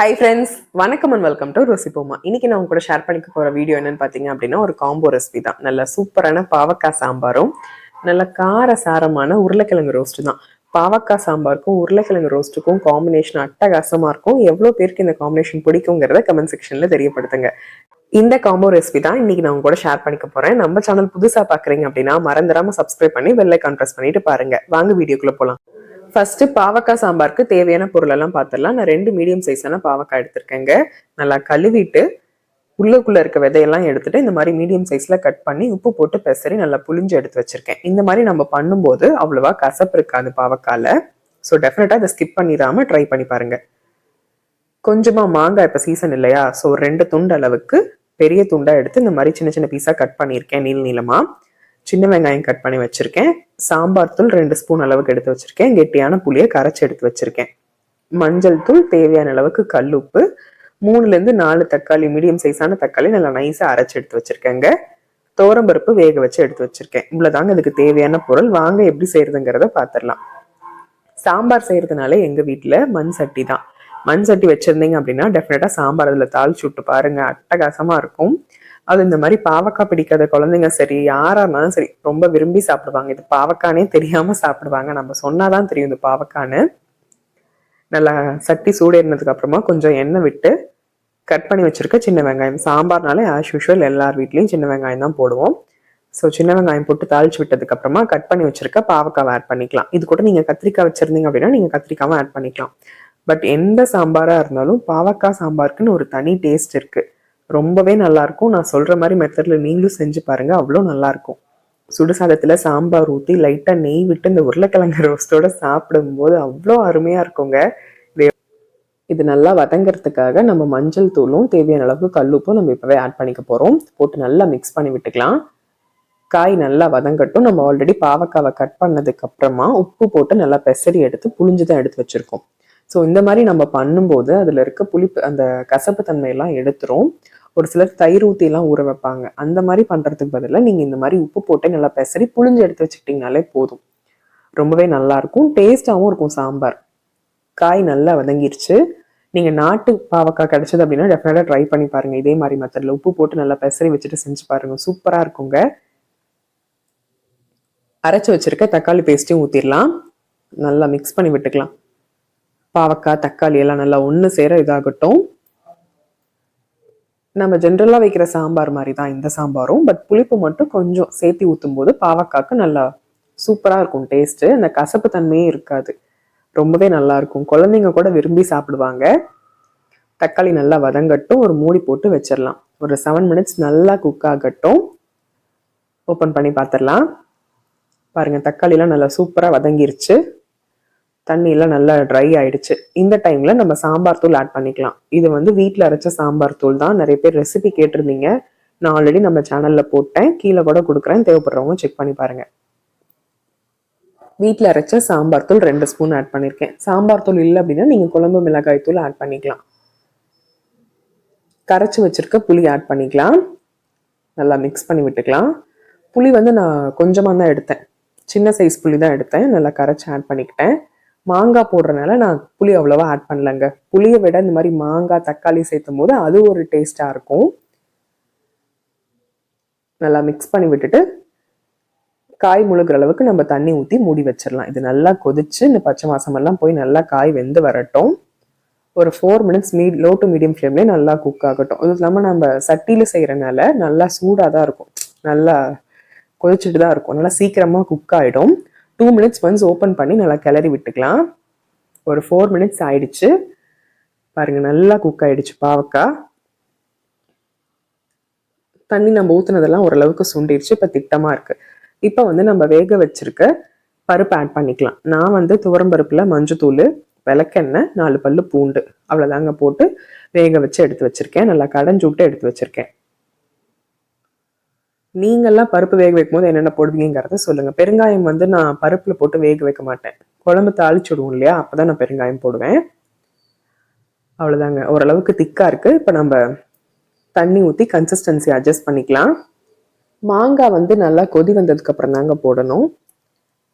Hi friends, வணக்கம் and welcome to ருசிப்போமா. இன்னைக்கு நான் உங்க கூட ஷேர் பண்ணிக்க போற வீடியோ என்னன்னு பார்த்தீங்க அப்படின்னா ஒரு காம்போ ரெசிபி தான். நல்ல சூப்பரான பாவக்காய் சாம்பாரும் நல்ல கார சாரமான உருளைக்கிழங்கு ரோஸ்ட் தான். பாவக்காய் சாம்பாருக்கும் உருளைக்கிழங்கு ரோஸ்ட்டுக்கும் காம்பினேஷன் அட்டகாசமா இருக்கும். எவ்வளோ பேருக்கு இந்த காம்பினேஷன் பிடிக்குங்கிறத கமெண்ட் செக்ஷன்ல தெரியப்படுத்துங்க. இந்த காம்போ ரெசிபி தான் இன்னைக்கு நான் உங்க கூட ஷேர் பண்ணிக்க போறேன். நம்ம சேனல் புதுசா பாக்குறீங்க அப்படின்னா மறந்துடாம சப்ஸ்கிரைப் பண்ணி பெல் ஐகான் பிரஸ் பண்ணிட்டு பாருங்க. வாங்க வீடியோக்குள்ள போலாம். ஃபர்ஸ்ட் பாவக்காய் சாம்பாருக்கு தேவையான பொருள் எல்லாம் பார்த்துடலாம். நான் 2 மீடியம் சைஸான பாவக்காய் எடுத்திருக்கேங்க. நல்லா கழுவிட்டு உள்ளுக்குள்ள இருக்க விதையெல்லாம் எடுத்துட்டு இந்த மாதிரி மீடியம் சைஸ்ல கட் பண்ணி உப்பு போட்டு பெசரி நல்லா புளிஞ்சு எடுத்து வச்சிருக்கேன். இந்த மாதிரி நம்ம பண்ணும்போது அவ்வளவா கசப்பு இருக்காது பாவக்கால. ஸோ டெஃபினட்டா இதை ஸ்கிப் பண்ணிடாம ட்ரை பண்ணி பாருங்க. கொஞ்சமா மாங்காய் இப்ப சீசன் இல்லையா, ஸோ 2 துண்டு அளவுக்கு பெரிய துண்டா எடுத்து இந்த மாதிரி சின்ன சின்ன பீஸா கட் பண்ணியிருக்கேன். நீளமா சின்ன வெங்காயம் கட் பண்ணி வச்சிருக்கேன். சாம்பார் தூள் 2 ஸ்பூன் அளவுக்கு எடுத்து வச்சிருக்கேன். கெட்டியான புளியை கரைச்சி எடுத்து வச்சிருக்கேன். மஞ்சள் தூள், தேவையான அளவுக்கு கல்லுப்பு, 3ல இருந்து 4 தக்காளி, மீடியம் சைஸான தக்காளி நல்லா நைஸா அரைச்சி எடுத்து வச்சிருக்கேங்க. துவரம்பருப்பு வேக வச்சு எடுத்து வச்சிருக்கேன். இவ்வளவுதாங்க இதுக்கு தேவையான பொருள். வாங்க எப்படி செய்யறதுங்கிறத பாத்திரலாம். சாம்பார் செய்யறதுனால எங்க வீட்டுல மண் சட்டி தான். மண் சட்டி வச்சிருந்தீங்க அப்படின்னா டெஃபினட்டா சாம்பார் அதுல தாளிச்சு விட்டு பாருங்க, அட்டகாசமா இருக்கும். அது இந்த மாதிரி பாவக்காய் பிடிக்காத குழந்தைங்க சரி, யாரா இருந்தாலும் சரி, ரொம்ப விரும்பி சாப்பிடுவாங்க. இது பாவக்கானே தெரியாம சாப்பிடுவாங்க. நம்ம சொன்னாதான் தெரியும் இது பாவக்கான்னு. நல்லா சட்டி சூடேறினதுக்கு அப்புறமா கொஞ்சம் எண்ணெய் விட்டு கட் பண்ணி வச்சிருக்க சின்ன வெங்காயம். சாம்பார்னாலே ஆஸ் யூஷுவல் எல்லார் வீட்லயும் சின்ன வெங்காயம் தான் போடுவோம். ஸோ சின்ன வெங்காயம் போட்டு தாளிச்சு விட்டதுக்கு அப்புறமா கட் பண்ணி வச்சிருக்க பாவக்காவை ஆட் பண்ணிக்கலாம். இது கூட நீங்க கத்திரிக்காய் வச்சிருந்தீங்க அப்படின்னா நீங்க கத்திரிக்காவும் ஆட் பண்ணிக்கலாம். பட் எந்த சாம்பாரா இருந்தாலும் பாவக்காய் சாம்பாருக்குன்னு ஒரு தனி டேஸ்ட் இருக்கு. ரொம்பவே நல்லா இருக்கும். நான் சொல்ற மாதிரி மெத்தட்ல நீங்களும் செஞ்சு பாருங்க, அவ்வளோ நல்லா இருக்கும். சுடுசாதத்துல சாம்பார் ஊற்றி லைட்டா நெய் விட்டு இந்த உருளைக்கிழங்கு ரோஸ்டோட சாப்பிடும்போது அவ்வளோ அருமையா இருக்குங்க. இது நல்லா வதங்கிறதுக்காக நம்ம மஞ்சள் தூளும் தேவையான அளவுக்கு கல்லுப்பும் நம்ம இப்பவே ஆட் பண்ணிக்க போறோம். போட்டு நல்லா மிக்ஸ் பண்ணி விட்டுக்கலாம். காய் நல்லா வதங்கட்டும். நம்ம ஆல்ரெடி பாவக்காவை கட் பண்ணதுக்கு அப்புறமா உப்பு போட்டு நல்லா பெசரி எடுத்து புளிஞ்சுதான் எடுத்து வச்சிருக்கோம். ஸோ இந்த மாதிரி நம்ம பண்ணும்போது அதுல இருக்க புளிப்பு, அந்த கசப்பு தன்மையெல்லாம் எடுத்துரும். ஒரு சிலர் தயிர் ஊற்றி எல்லாம் ஊற வைப்பாங்க. அந்த மாதிரி பண்றதுக்கு பதிலாக நீங்க இந்த மாதிரி உப்பு போட்டு நல்லா பெசரி புளிஞ்சு எடுத்து வச்சுக்கிட்டீங்கனாலே போதும். ரொம்பவே நல்லா இருக்கும், டேஸ்டாவும் இருக்கும் சாம்பார். காய் நல்லா வதங்கிருச்சு. நீங்க நாட்டு பாவக்காய் கிடைச்சது அப்படின்னா டெஃபினட்டா ட்ரை பண்ணி பாருங்க. இதே மாதிரி மெத்தட்ல உப்பு போட்டு நல்லா பெசரி வச்சுட்டு செஞ்சு பாருங்க, சூப்பரா இருக்குங்க. அரைச்சு வச்சிருக்க தக்காளி பேஸ்ட்டையும் ஊத்திடலாம். நல்லா மிக்ஸ் பண்ணி விட்டுக்கலாம். பாவக்காய் தக்காளி எல்லாம் நல்லா ஒன்று சேர இதாகட்டும். நம்ம ஜென்ரலா வைக்கிற சாம்பார் மாதிரி தான் இந்த சாம்பாரும். பட் புளிப்பு மட்டும் கொஞ்சம் சேர்த்து ஊற்றும் போது பாவக்காய்க்கு நல்லா சூப்பரா இருக்கும் டேஸ்ட். அந்த கசப்பு தன்மையே இருக்காது. ரொம்பவே நல்லா இருக்கும். குழந்தைங்க கூட விரும்பி சாப்பிடுவாங்க. தக்காளி நல்லா வதங்கட்டும். ஒரு மூடி போட்டு வச்சிடலாம். ஒரு 7 மினிட்ஸ் நல்லா குக் ஆகட்டும். ஓப்பன் பண்ணி பார்த்துடலாம். பாருங்க, தக்காளி எல்லாம் நல்லா சூப்பரா வதங்கிருச்சு. தண்ணி எல்லாம் நல்லா ட்ரை ஆயிடுச்சு. இந்த டைம்ல நம்ம சாம்பார் தூள் ஆட் பண்ணிக்கலாம். இது வந்து வீட்டுல அரைச்ச சாம்பார் தூள் தான். நிறைய பேர் ரெசிபி கேட்டிருந்தீங்க. நான் ஆல்ரெடி நம்ம சேனல்ல போட்டேன், கீழே கூட கொடுக்குறேன், தேவைப்படுறவங்க செக் பண்ணி பாருங்க. வீட்டுல அரைச்ச சாம்பார் தூள் 2 ஸ்பூன் ஆட் பண்ணிருக்கேன். சாம்பார் தூள் இல்லை அப்படின்னா நீங்க குழம்பு மிளகாய் தூள் ஆட் பண்ணிக்கலாம். கரைச்சி வச்சிருக்க புளி ஆட் பண்ணிக்கலாம். நல்லா மிக்ஸ் பண்ணி விட்டுக்கலாம். புளி வந்து நான் கொஞ்சமா தான் எடுத்தேன், சின்ன சைஸ் புளி தான் எடுத்தேன். நல்லா கரைச்சி ஆட் பண்ணிக்கிட்டேன். மாங்காய் போடுறதுனால நான் புளி அவ்வளவா ஆட் பண்ணலங்க. புளியை விட இந்த மாதிரி மாங்காய் தக்காளி சேர்த்தும் போது அது ஒரு டேஸ்டா இருக்கும். நல்லா மிக்ஸ் பண்ணி விட்டுட்டு காய் முழுகிற அளவுக்கு நம்ம தண்ணி ஊற்றி மூடி வச்சிடலாம். இது நல்லா கொதிச்சு இந்த பச்சை வாசம் எல்லாம் போய் நல்லா காய் வெந்து வரட்டும். ஒரு 4 மினிட்ஸ் லோ டு மீடியம் ஃப்ளேம்லேயே நல்லா குக் ஆகட்டும். அது இல்லாமல் நம்ம சட்டியில செய்யறதுனால நல்லா சூடாக தான் இருக்கும், நல்லா கொதிச்சுட்டு தான் இருக்கும், நல்லா சீக்கிரமா குக் ஆகிடும். 2 மினிட்ஸ் ஒன்ஸ் ஓப்பன் பண்ணி நல்லா கிளறி விட்டுக்கலாம். ஒரு 4 மினிட்ஸ் ஆயிடுச்சு. பாருங்க, நல்லா குக் ஆயிடுச்சு பாவக்காய். தண்ணி நம்ம ஊத்துனதெல்லாம் ஓரளவுக்கு சுண்டிடுச்சு. இப்போ திட்டமா இருக்கு. இப்போ வந்து நம்ம வேக வச்சிருக்க பருப்பு ஆட் பண்ணிக்கலாம். நான் வந்து துவரம்பருப்புல மஞ்சத்தூள், விளக்கெண்ணெய், 4 பல்லு பூண்டு அவ்வளவுதாங்க போட்டு வேக வச்சு எடுத்து வச்சிருக்கேன். நல்லா கடைஞ்சு விட்டு எடுத்து வச்சிருக்கேன். நீங்கெல்லாம் பருப்பு வேக வைக்கும் போது என்னென்ன போடுவீங்கிறத சொல்லுங்க. பெருங்காயம் வந்து நான் பருப்புல போட்டு வேக வைக்க மாட்டேன். குழம்பு தாளிச்சுடுவோம் இல்லையா, அப்பதான் நான் பெருங்காயம் போடுவேன். அவ்வளவுதாங்க. ஓரளவுக்கு திக்கா இருக்கு. இப்ப நம்ம தண்ணி ஊற்றி கன்சிஸ்டன்சி அட்ஜஸ்ட் பண்ணிக்கலாம். மாங்காய் வந்து நல்லா கொதி வந்ததுக்கு அப்புறம் தாங்க போடணும்.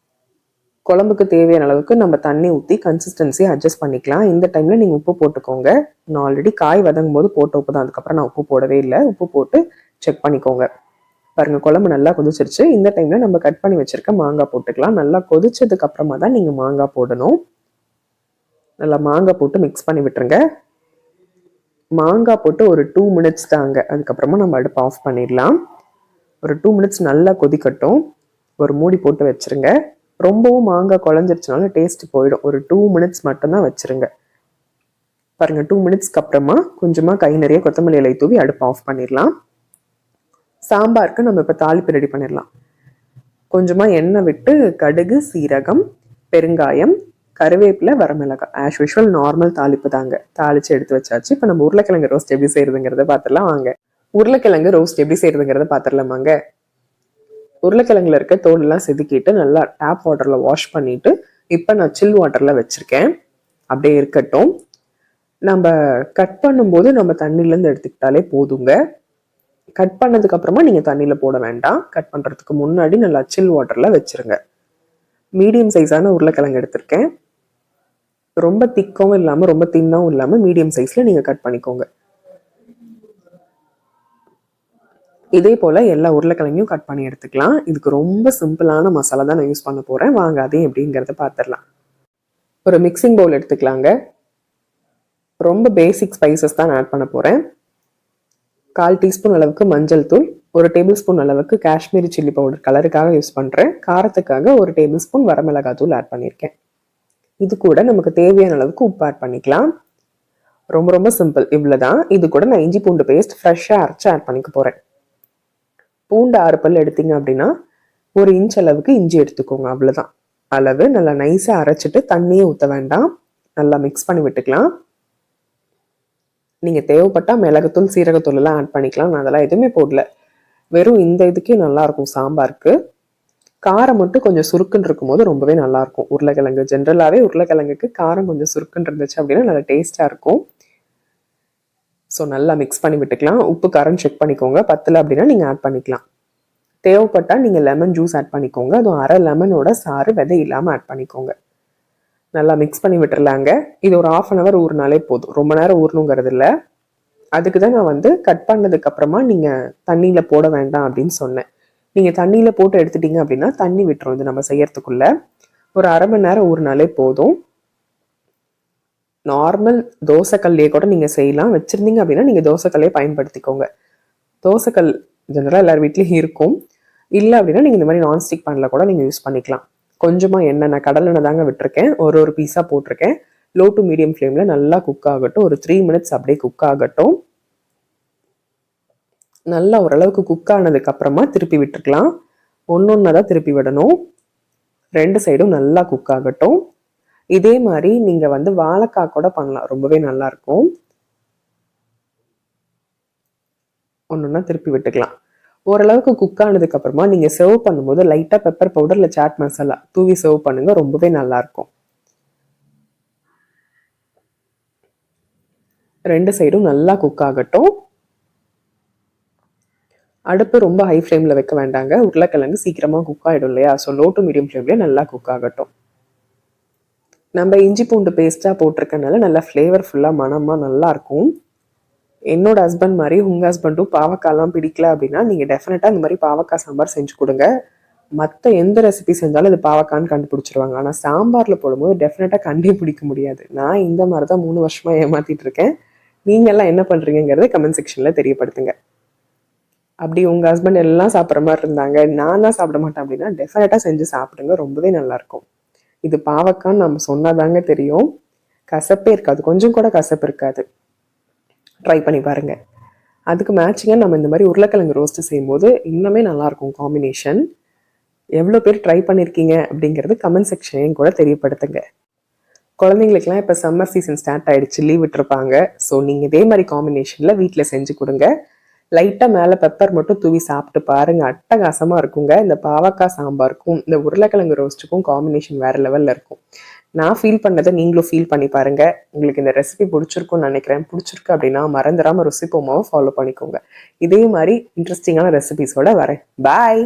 குழம்புக்கு தேவையான அளவுக்கு நம்ம தண்ணி ஊற்றி கன்சிஸ்டன்சி அட்ஜஸ்ட் பண்ணிக்கலாம். இந்த டைமில் நீங்கள் உப்பு போட்டுக்கோங்க. நான் ஆல்ரெடி காய் வதங்கும் போது போட்ட உப்பு தான், அதுக்கப்புறம் நான் உப்பு போடவே இல்லை. உப்பு போட்டு செக் பண்ணிக்கோங்க. பாருங்கள், குழம்பு நல்லா கொதிச்சிருச்சு. இந்த டைமில் நம்ம கட் பண்ணி வச்சுருக்க மாங்காய் போட்டுக்கலாம். நல்லா கொதிச்சதுக்கு அப்புறமா தான் நீங்கள் மாங்காய் போடணும். நல்லா மாங்காய் போட்டு மிக்ஸ் பண்ணி விட்டுருங்க. மாங்காய் போட்டு ஒரு 2 மினிட்ஸ் தாங்க, அதுக்கப்புறமா நம்ம அடுப்பு ஆஃப் பண்ணிடலாம். ஒரு 2 மினிட்ஸ் நல்லா கொதிக்கட்டும். ஒரு மூடி போட்டு வச்சுருங்க. ரொம்பவும் மாங்காய் குழஞ்சிருச்சுனால டேஸ்ட் போயிடும். ஒரு 2 மினிட்ஸ் மட்டும்தான் வச்சுருங்க. பாருங்க, 2 மினிட்ஸ்க்கு அப்புறமா கொஞ்சமாக கை நிறைய கொத்தமல்லி இலை தூவி அடுப்பு ஆஃப் பண்ணிடலாம். சாம்பாருக்கு நம்ம இப்போ தாளிப்பு ரெடி பண்ணிடலாம். கொஞ்சமாக எண்ணெய் விட்டு கடுகு, சீரகம், பெருங்காயம், கருவேப்பிலை, வரமிளகாய், ஆஸ் யூஷுவல் நார்மல் தாளிப்பு தாங்க. தாளித்து எடுத்து வச்சாச்சு. இப்போ நம்ம உருளைக்கிழங்கு ரோஸ்ட் எப்படி செய்யறதுங்கிறத பார்த்துடலாம் வாங்க. உருளைக்கிழங்கு ரோஸ்ட் எப்படி செய்யறதுங்கிறத பார்த்துடலாமாங்க. உருளைக்கிழங்குல இருக்க தோலெல்லாம் செதுக்கிட்டு நல்லா டேப் வாட்டரில் வாஷ் பண்ணிட்டு இப்போ நான் சில் வாட்டரில் வச்சுருக்கேன். அப்படியே இருக்கட்டும். நம்ம கட் பண்ணும்போது நம்ம தண்ணியிலேருந்து எடுத்துக்கிட்டாலே போதுங்க. கட் பண்ணதுக்கு அப்புறமா நீங்கள் தண்ணியில் போட வேண்டாம். கட் பண்ணுறதுக்கு முன்னாடி நல்லா சில் வாட்டரில் வச்சுருங்க. மீடியம் சைஸான உருளைக்கிழங்கு எடுத்திருக்கேன். ரொம்ப திக்காவும் இல்லாமல் ரொம்ப தின்னாவும் இல்லாமல் மீடியம் சைஸில் நீங்கள் கட் பண்ணிக்கோங்க. இதே போல் எல்லா உருளைக்கிழங்கையும் கட் பண்ணி எடுத்துக்கலாம். இதுக்கு ரொம்ப சிம்பிளான மசாலா தான் நான் யூஸ் பண்ண போகிறேன். வாங்க அதையும் எப்படிங்கிறத பார்த்துடலாம். ஒரு மிக்சிங் பவுல் எடுத்துக்கலாங்க. ரொம்ப பேசிக் ஸ்பைசஸ் தான் ஆட் பண்ண போகிறேன். 1/4 டீஸ்பூன் அளவுக்கு மஞ்சள் தூள், 1 டேபிள் ஸ்பூன் அளவுக்கு காஷ்மீரி சில்லி பவுடர் கலருக்காக யூஸ் பண்ணுறேன். காரத்துக்காக 1 டேபிள் ஸ்பூன் வரமிளகாய் தூள் ஆட் பண்ணியிருக்கேன். இது கூட நமக்கு தேவையான அளவுக்கு உப்பு ஆட் பண்ணிக்கலாம். ரொம்ப ரொம்ப சிம்பிள், இவ்வளோதான். இது கூட நான் இஞ்சி பூண்டு பேஸ்ட் ஃப்ரெஷ்ஷாக அரைச்சி ஆட் பண்ணிக்க போகிறேன். பூண்டு 6 பல் எடுத்தீங்க அப்படின்னா 1 இன்ச் அளவுக்கு இஞ்சி எடுத்துக்கோங்க, அவ்வளோதான் அளவு. நல்லா நைஸாக அரைச்சிட்டு தண்ணியே ஊற்ற வேண்டாம். நல்லா மிக்ஸ் பண்ணி விட்டுக்கலாம். நீங்கள் தேவைப்பட்டால் மிளகுத்தூள், சீரகத்தூள் எல்லாம் ஆட் பண்ணிக்கலாம். நான் அதெல்லாம் எதுவுமே போடல. வெறும் இந்த இதுக்கே நல்லாயிருக்கும் சாம்பாருக்கு. காரம் மட்டும் கொஞ்சம் சுருக்குன்னு இருக்கும்போது ரொம்பவே நல்லாயிருக்கும். உருளைக்கிழங்கு ஜென்ரலாகவே உருளைக்கிழங்குக்கு காரம் கொஞ்சம் சுருக்குன்னு இருந்துச்சு அப்படின்னா நல்லா டேஸ்ட்டாக இருக்கும். ஸோ நல்லா மிக்ஸ் பண்ணி விட்டுக்கலாம். உப்பு காரம் செக் பண்ணிக்கோங்க. பத்தலை அப்படின்னா நீங்கள் ஆட் பண்ணிக்கலாம். தேவைப்பட்டால் நீங்கள் லெமன் ஜூஸ் ஆட் பண்ணிக்கோங்க. அதுவும் அரை லெமனோட சாறு விதை இல்லாமல் ஆட் பண்ணிக்கோங்க. நல்லா மிக்ஸ் பண்ணி விட்டுறலாங்க. இது ஒரு 1/2 அன் ஹவர் ஊறினாலே போதும். ரொம்ப நேரம் ஊறணுங்கிறது இல்லை. அதுக்கு தான் நான் கட் பண்ணதுக்கு அப்புறமா நீங்கள் தண்ணியில் போட வேண்டாம் அப்படின்னு சொன்னேன். நீங்கள் தண்ணியில் போட்டு எடுத்துட்டீங்க அப்படின்னா தண்ணி விட்டுரும். இது நம்ம செய்யறதுக்குள்ள ஒரு 1/2 மணி நேரம் ஊறினாலே போதும். நார்மல் தோசைக்கல்லையே கூட நீங்கள் செய்யலாம். வச்சுருந்தீங்க அப்படின்னா நீங்கள் தோசைக்கல்லையே பயன்படுத்திக்கோங்க. தோசைக்கல் ஜெனரலாக எல்லார் வீட்லேயும் இருக்கும். இல்லை அப்படின்னா நீங்கள் இந்த மாதிரி நான்ஸ்டிக் பேனில் கூட நீங்கள் யூஸ் பண்ணிக்கலாம். கொஞ்சமாக எண்ணெய், நான் கடலை எண்ணெய் தாங்க விட்டுருக்கேன். ஒரு பீஸாக போட்டிருக்கேன். லோ டு மீடியம் ஃப்ளேமில் நல்லா குக் ஆகட்டும். ஒரு 3 மினிட்ஸ் அப்படியே குக் ஆகட்டும். நல்லா ஓரளவுக்கு குக் ஆனதுக்கு அப்புறமா திருப்பி விட்டுருக்கலாம். ஒன்னொன்னா தான் திருப்பி விடணும். 2 சைடும் நல்லா குக் ஆகட்டும். இதே மாதிரி நீங்க வாழைக்காய் கூட பண்ணலாம். ரொம்பவே நல்லா இருக்கும். ஒன்னொன்னா திருப்பி விட்டுக்கலாம். ஓரளவுக்கு குக் ஆனதுக்கு அப்புறமா நீங்க சர்வ் பண்ணும்போது லைட்டா பெப்பர் பவுடர் இல்ல சாட் மசாலா தூவி சர்வ் பண்ணுங்க. ரொம்பவே நல்லா இருக்கும். 2 சைடும் நல்லா குக் ஆகட்டும். அடுப்பு ரொம்ப ஹை ஃப்ளேம்ல வைக்க வேண்டாங்க. உருளைக்கிழங்கு சீக்கிரமா குக் ஆயிடும் இல்லையா? ஸோ லோ டு மீடியம் ஃப்ளேம்ல நல்லா குக் ஆகட்டும். நம்ம இஞ்சி பூண்டு பேஸ்டா போட்டிருக்கனால நல்லா ஃப்ளேவர்ஃபுல்லா மனமா நல்லா இருக்கும். என்னோட ஹஸ்பண்ட் மாதிரி உங்க ஹஸ்பண்டும் பாவக்காய்லாம் பிடிக்கல அப்படின்னா நீங்க டெஃபினட்டா இந்த மாதிரி பாவக்காய் சாம்பார் செஞ்சு கொடுங்க. மற்ற எந்த ரெசிபி செஞ்சாலும் இது பாவக்கான்னு கண்டுபிடிச்சிருவாங்க. ஆனா சாம்பார்ல போடும்போது டெஃபினட்டா கண்டுபிடிக்க முடியாது. நான் இந்த மாதிரி தான் 3 வருஷமா ஏமாத்திட்டு இருக்கேன். நீங்க எல்லாம் என்ன பண்றீங்கிறத கமெண்ட் செக்ஷன்ல தெரியப்படுத்துங்க. அப்படி உங்க ஹஸ்பண்ட் எல்லாம் சாப்பிட்ற மாதிரி இருந்தாங்க, நான் தான் சாப்பிட மாட்டேன் அப்படின்னா டெஃபினட்டா செஞ்சு சாப்பிடுங்க. ரொம்பவே நல்லா இருக்கும். இது பாவக்கான்னு நம்ம சொன்னாதாங்க தெரியும். கசப்பே இருக்காது, கொஞ்சம் கூட கசப்பு இருக்காது. ட்ரை பண்ணி பாருங்க. அதுக்கு மேட்சிங்காக நம்ம இந்த மாதிரி உருளைக்கிழங்கு ரோஸ்ட் செய்யும்போது இன்னுமே நல்லா இருக்கும் காம்பினேஷன். எவ்வளோ பேர் ட்ரை பண்ணியிருக்கீங்க அப்படிங்கிறது கமெண்ட் செக்ஷனையும் கூட தெரியப்படுத்துங்க. குழந்தைங்களுக்குலாம் இப்போ சம்மர் சீசன் ஸ்டார்ட் ஆயிடுச்சு, லீவ் விட்டுருப்பாங்க. ஸோ நீங்கள் இதே மாதிரி காம்பினேஷனில் வீட்டில் செஞ்சு கொடுங்க. லைட்டாக மேலே பெப்பர் மட்டும் தூவி சாப்பிட்டு பாருங்க, அட்டகாசமாக இருக்குங்க. இந்த பாவக்காய் சாம்பாருக்கும் இந்த உருளைக்கிழங்கு ரோஸ்ட்டுக்கும் காம்பினேஷன் வேறு லெவலில் இருக்கும். நான் ஃபீல் பண்ணதை நீங்களும் ஃபீல் பண்ணி பாருங்க. உங்களுக்கு இந்த ரெசிபி பிடிச்சிருக்கும்னு நினைக்கிறேன். பிடிச்சிருக்கு அப்படின்னா மறந்துடாமல் ருசிபோமாவை ஃபாலோ பண்ணிக்கோங்க. இதே மாதிரி இன்ட்ரெஸ்டிங்கான ரெசிபிஸோட வரேன். பாய்.